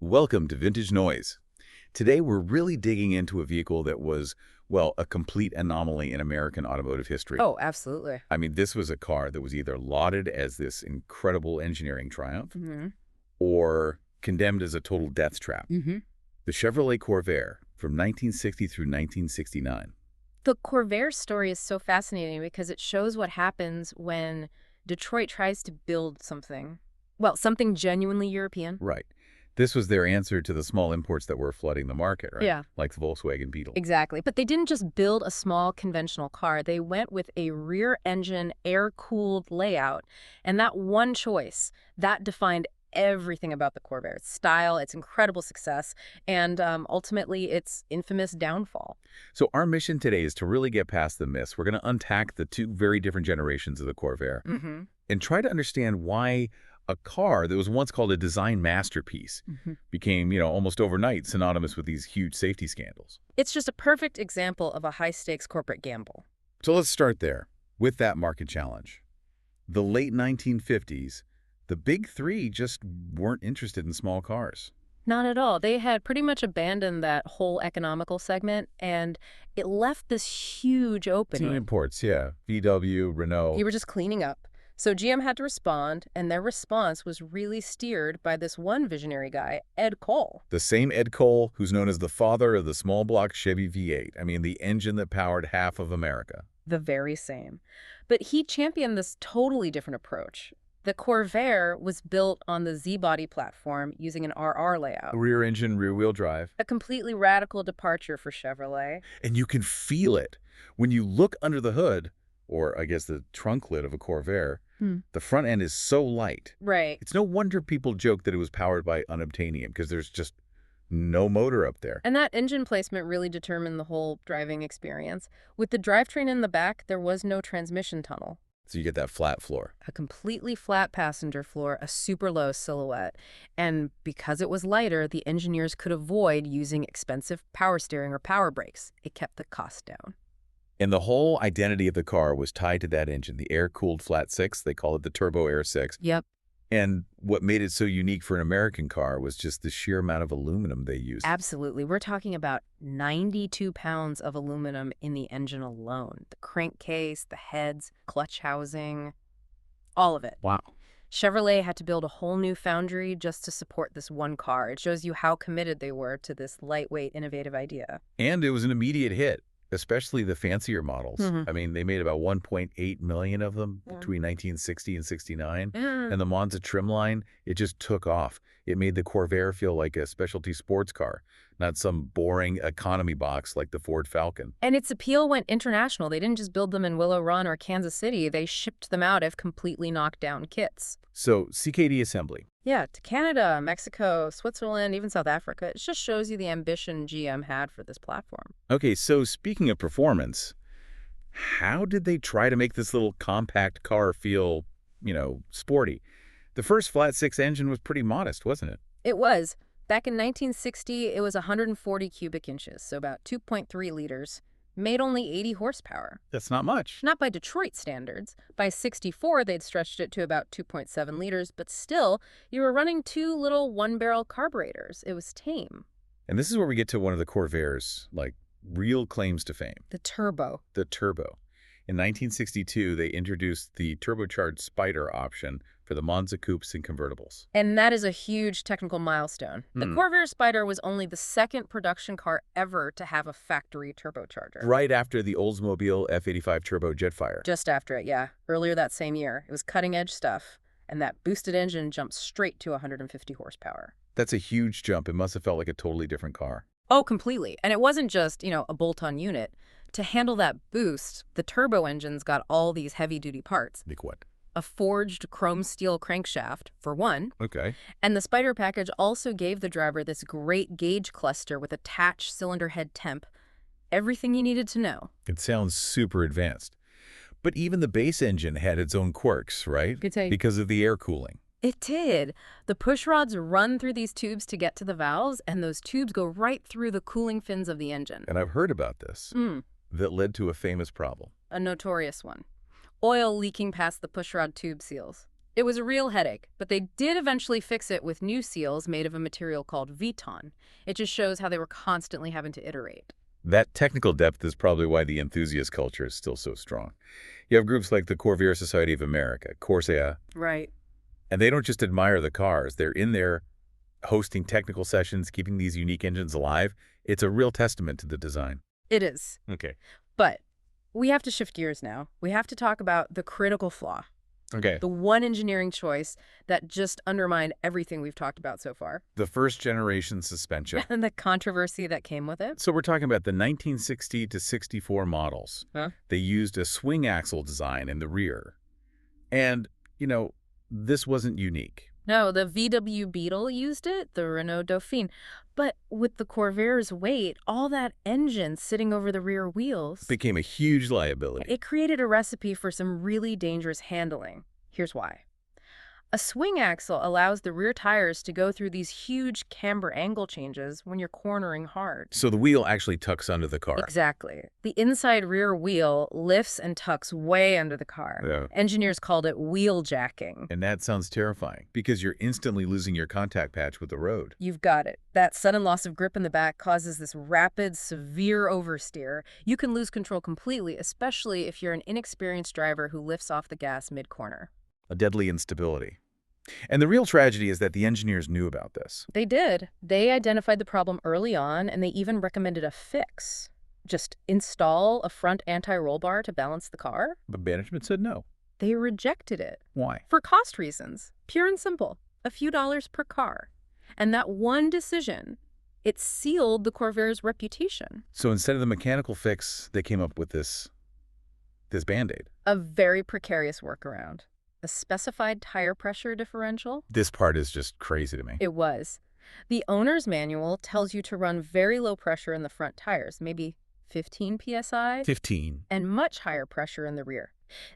Welcome to Vintage Noise. Today we're really digging into a vehicle that was, well, a complete anomaly in American automotive history. Oh, absolutely. I mean, this was a car that was either lauded as this incredible engineering triumph or condemned as a total death trap. The Chevrolet Corvair from 1960 through 1969. The Corvair story is so fascinating because it shows what happens when Detroit tries to build something, well, something genuinely European. Right. This was their answer to the small imports that were flooding the market, right? Yeah. Like the Volkswagen Beetle. Exactly. But they didn't just build a small conventional car. They went with a rear-engine, air-cooled layout. And that one choice, that defined everything about the Corvair. Its style, its incredible success, and ultimately its infamous downfall. So our mission today is to really get past the myths. We're going to unpack the two very different generations of the Corvair and try to understand why a car that was once called a design masterpiece became, almost overnight synonymous with these huge safety scandals. It's just a perfect example of a high-stakes corporate gamble. So let's start there with that market challenge. The late 1950s, the big three just weren't interested in small cars. Not at all. They had pretty much abandoned that whole economical segment, and it left this huge opening. Two imports, yeah. VW, Renault. You were just cleaning up. So GM had to respond, and their response was really steered by this one visionary guy, Ed Cole. The same Ed Cole who's known as the father of the small block Chevy V8. I mean, the engine that powered half of America. The very same. But he championed this totally different approach. The Corvair was built on the Z-body platform using an RR layout. Rear engine, rear wheel drive. A completely radical departure for Chevrolet. And you can feel it. When you look under the hood, or I guess the trunk lid of a Corvair, the front end is so light. Right. It's no wonder people joke that it was powered by unobtainium, because there's just no motor up there. And that engine placement really determined the whole driving experience. With the drivetrain in the back, there was no transmission tunnel. So you get that flat floor. A completely flat passenger floor, a super low silhouette. And because it was lighter, the engineers could avoid using expensive power steering or power brakes. It kept the cost down. And the whole identity of the car was tied to that engine, the air-cooled flat six. They call it the Turbo Air 6. Yep. And what made it so unique for an American car was just the sheer amount of aluminum they used. Absolutely. We're talking about 92 pounds of aluminum in the engine alone. The crankcase, the heads, clutch housing, all of it. Wow. Chevrolet had to build a whole new foundry just to support this one car. It shows you how committed they were to this lightweight, innovative idea. And it was an immediate hit, especially the fancier models. I mean, they made about 1.8 million of them between 1960 and 69. And the Monza trim line, it just took off. It made the Corvair feel like a specialty sports car, not some boring economy box like the Ford Falcon. And its appeal went international. They didn't just build them in Willow Run or Kansas City. They shipped them out as completely knocked down kits. So CKD assembly. Yeah, to Canada, Mexico, Switzerland, even South Africa. It just shows you the ambition GM had for this platform. Okay, so speaking of performance, how did they try to make this little compact car feel, sporty? The first flat six engine was pretty modest, wasn't it? It was. Back in 1960, it was 140 cubic inches, so about 2.3 liters. Made only 80 horsepower. That's not much. Not by Detroit standards. By 64, they'd stretched it to about 2.7 liters, but still, you were running two little one-barrel carburetors. It was tame. And this is where we get to one of the Corvair's, real claims to fame. The turbo. The turbo. In 1962, they introduced the turbocharged Spider option for the Monza coupes and convertibles. And that is a huge technical milestone. The Corvair Spider was only the second production car ever to have a factory turbocharger. Right after the Oldsmobile F85 Turbo Jetfire. Just after it, yeah. Earlier that same year. It was cutting-edge stuff. And that boosted engine jumped straight to 150 horsepower. That's a huge jump. It must have felt like a totally different car. Oh, completely. And it wasn't just, a bolt-on unit. To handle that boost, the turbo engines got all these heavy-duty parts. Like what? A forged chrome steel crankshaft, for one. Okay. And the Spider package also gave the driver this great gauge cluster with attached cylinder head temp. Everything you needed to know. It sounds super advanced. But even the base engine had its own quirks, right? Could say. Because of the air cooling. It did. The push rods run through these tubes to get to the valves, and those tubes go right through the cooling fins of the engine. And I've heard about this. That led to a famous problem. A notorious one. Oil leaking past the pushrod tube seals. It was a real headache, but they did eventually fix it with new seals made of a material called Viton. It just shows how they were constantly having to iterate. That technical depth is probably why the enthusiast culture is still so strong. You have groups like the Corvair Society of America, Corsair. Right. And they don't just admire the cars. They're in there hosting technical sessions, keeping these unique engines alive. It's a real testament to the design. It is. Okay. But we have to shift gears now. We have to talk about the critical flaw. Okay. The one engineering choice that just undermined everything we've talked about so far. The first generation suspension. And the controversy that came with it. So we're talking about the 1960 to 64 models. Huh? They used a swing axle design in the rear. And, this wasn't unique. No, the VW Beetle used it, the Renault Dauphine. But with the Corvair's weight, all that engine sitting over the rear wheels Became a huge liability. it created a recipe for some really dangerous handling. Here's why. A swing axle allows the rear tires to go through these huge camber angle changes when you're cornering hard. So the wheel actually tucks under the car. Exactly. The inside rear wheel lifts and tucks way under the car. Yeah. Engineers called it wheel jacking. And that sounds terrifying because you're instantly losing your contact patch with the road. You've got it. That sudden loss of grip in the back causes this rapid, severe oversteer. You can lose control completely, especially if you're an inexperienced driver who lifts off the gas mid-corner. A deadly instability. And the real tragedy is that the engineers knew about this. They did. They identified the problem early on, and they even recommended a fix. Just install a front anti-roll bar to balance the car. But management said no. They rejected it. Why? For cost reasons. Pure and simple. A few dollars per car. And that one decision, it sealed the Corvair's reputation. So instead of the mechanical fix, they came up with this Band-Aid. A very precarious workaround. A specified tire pressure differential? This part is just crazy to me. It was. The owner's manual tells you to run very low pressure in the front tires, maybe 15 psi, 15. and much higher pressure in the rear.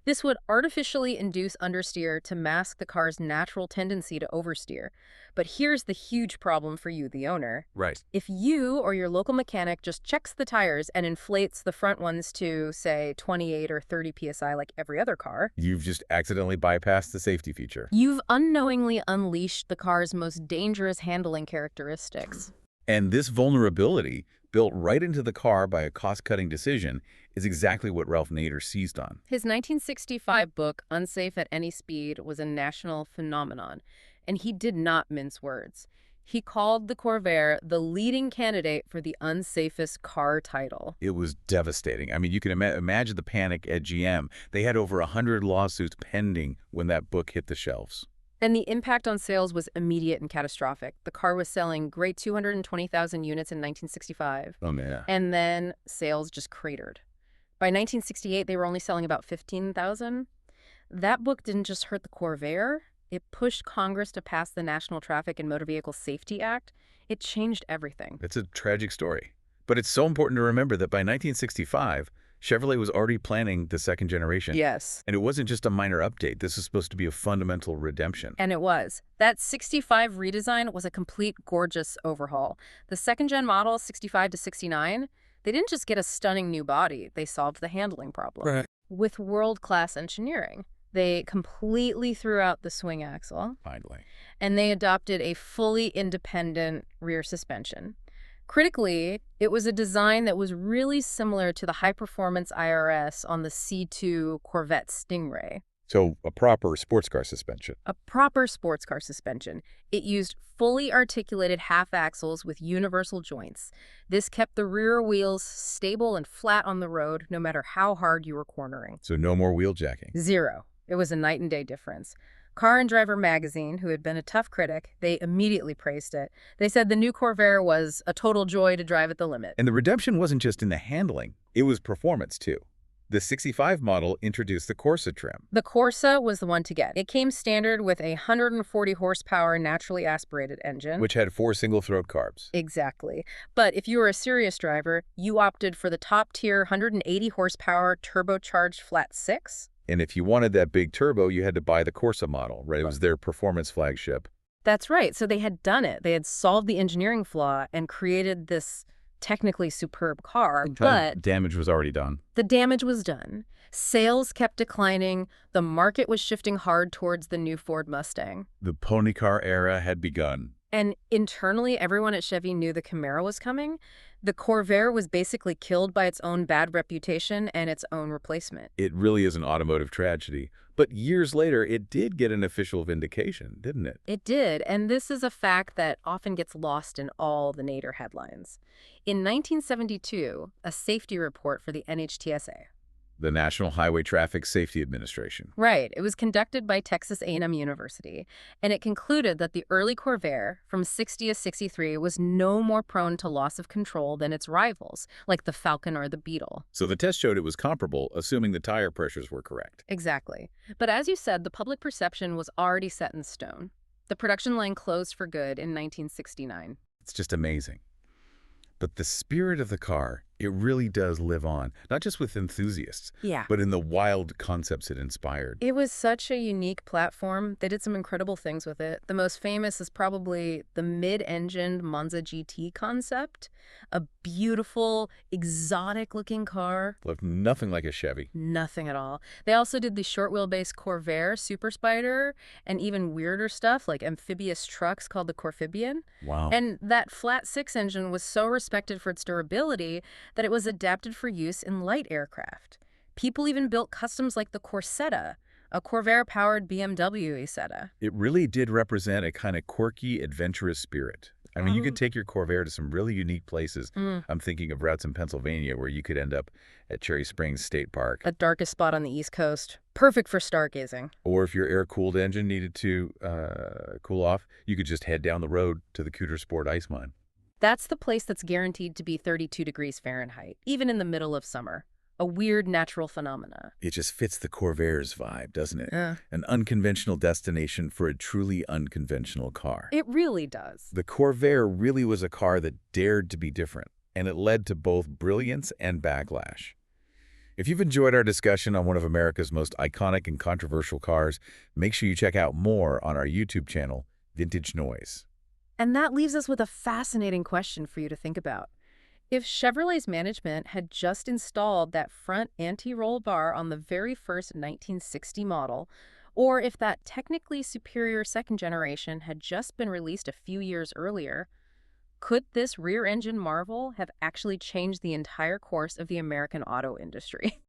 This would artificially induce understeer to mask the car's natural tendency to oversteer. But here's the huge problem for you, the owner. Right. If you or your local mechanic just checks the tires and inflates the front ones to, say, 28 or 30 psi like every other car, You've just accidentally bypassed the safety feature. you've unknowingly unleashed the car's most dangerous handling characteristics. And this vulnerability, built right into the car by a cost-cutting decision, is exactly what Ralph Nader seized on. His 1965 book, Unsafe at Any Speed, was a national phenomenon, and he did not mince words. He called the Corvair the leading candidate for the unsafest car title. It was devastating. I mean, you can imagine the panic at GM. They had over 100 lawsuits pending when that book hit the shelves. And the impact on sales was immediate and catastrophic. The car was selling great 220,000 units in 1965. Oh, man. And then sales just cratered. By 1968, they were only selling about 15,000. That book didn't just hurt the Corvair. It pushed Congress to pass the National Traffic and Motor Vehicle Safety Act. It changed everything. It's a tragic story. But it's so important to remember that by 1965, Chevrolet was already planning the second generation. Yes. And it wasn't just a minor update. This was supposed to be a fundamental redemption. And it was. That 65 redesign was a complete gorgeous overhaul. The second-gen model, 65 to 69, they didn't just get a stunning new body. They solved the handling problem. Right. With world-class engineering. They completely threw out the swing axle. Finally. And they adopted a fully independent rear suspension. Critically, it was a design that was really similar to the high-performance IRS on the C2 Corvette Stingray. So a proper sports car suspension. A proper sports car suspension. It used fully articulated half axles with universal joints. This kept the rear wheels stable and flat on the road no matter how hard you were cornering. So no more wheel jacking. Zero. It was a night and day difference. Car and Driver magazine, who had been a tough critic, they immediately praised it. They said the new Corvair was a total joy to drive at the limit. And the redemption wasn't just in the handling. It was performance, too. The 65 model introduced the Corsa trim. The Corsa was the one to get. It came standard with a 140 horsepower naturally aspirated engine. Which had 4 single-throat carbs. Exactly. But if you were a serious driver, you opted for the top-tier 180 horsepower turbocharged flat 6. And if you wanted that big turbo, you had to buy the Corsa model, right? It was their performance flagship. That's right. So they had done it. They had solved the engineering flaw and created this technically superb car, but damage was already done. the damage was done. Sales kept declining. The market was shifting hard towards the new Ford Mustang. The pony car era had begun. And internally, everyone at Chevy knew the Camaro was coming. The Corvair was basically killed by its own bad reputation and its own replacement. It really is an automotive tragedy. But years later, it did get an official vindication, didn't it? It did, and this is a fact that often gets lost in all the Nader headlines. In 1972, a safety report for the NHTSA. The National Highway Traffic Safety Administration. Right. It was conducted by Texas A&M University, and it concluded that the early Corvair from 60 to 63 was no more prone to loss of control than its rivals, like the Falcon or the Beetle. So the test showed it was comparable, assuming the tire pressures were correct. Exactly. But as you said, the public perception was already set in stone. The production line closed for good in 1969. It's just amazing. But the spirit of the car, it really does live on, not just with enthusiasts, but in the wild concepts it inspired. It was such a unique platform. They did some incredible things with it. The most famous is probably the mid-engined Monza GT concept, a beautiful, exotic-looking car. Looked nothing like a Chevy. Nothing at all. They also did the short-wheelbase Corvair Super Spider and even weirder stuff like amphibious trucks called the Corphibian. Wow. And that flat six engine was so respected for its durability that it was adapted for use in light aircraft. People even built customs like the Corsetta, a Corvair-powered BMW Isetta. It really did represent a kind of quirky, adventurous spirit. I mean, you could take your Corvair to some really unique places. I'm thinking of routes in Pennsylvania where you could end up at Cherry Springs State Park. The darkest spot on the East Coast. Perfect for stargazing. Or if your air-cooled engine needed to cool off, you could just head down the road to the Cooter Sport Ice Mine. That's the place that's guaranteed to be 32 degrees Fahrenheit, even in the middle of summer. A weird natural phenomena. It just fits the Corvair's vibe, doesn't it? Yeah. An unconventional destination for a truly unconventional car. It really does. The Corvair really was a car that dared to be different, and it led to both brilliance and backlash. If you've enjoyed our discussion on one of America's most iconic and controversial cars, make sure you check out more on our YouTube channel, Vintage Noise. And that leaves us with a fascinating question for you to think about. If Chevrolet's management had just installed that front anti-roll bar on the very first 1960 model, or if that technically superior second generation had just been released a few years earlier, could this rear-engine marvel have actually changed the entire course of the American auto industry?